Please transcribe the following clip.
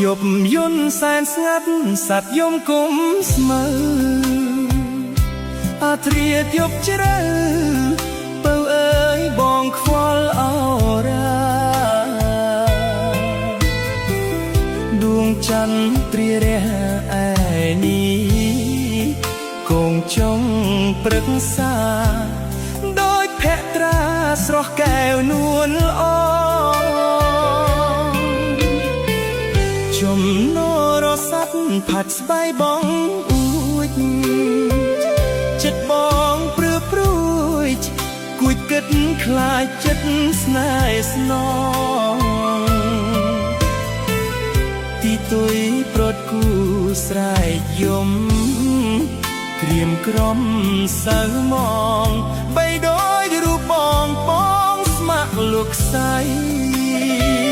យប់យន់សែនស្ងាត់សត្វយំគុំស្មើអាត្រៀតយប់ជ្រៅពៅអើយបងខ្វល់អរាដួងច័ន្ទត្រៀរះឯនេះគងចុងព្រឹក្សាដោយភក្ត្រាស្រស់កែវនួនល្អចំណរស័ព្ទផាត់ស្បៃបងអួចចិត្តបងព្រឺព្រួយគួចគិតខ្លាចចិត្តស្នេហ៍ស្នងទីទុយប្រត់គូស្រែកយំក្រៀមក្រំសៅមងបីដោយរូបបងស្ម័គ្រលោកស្អី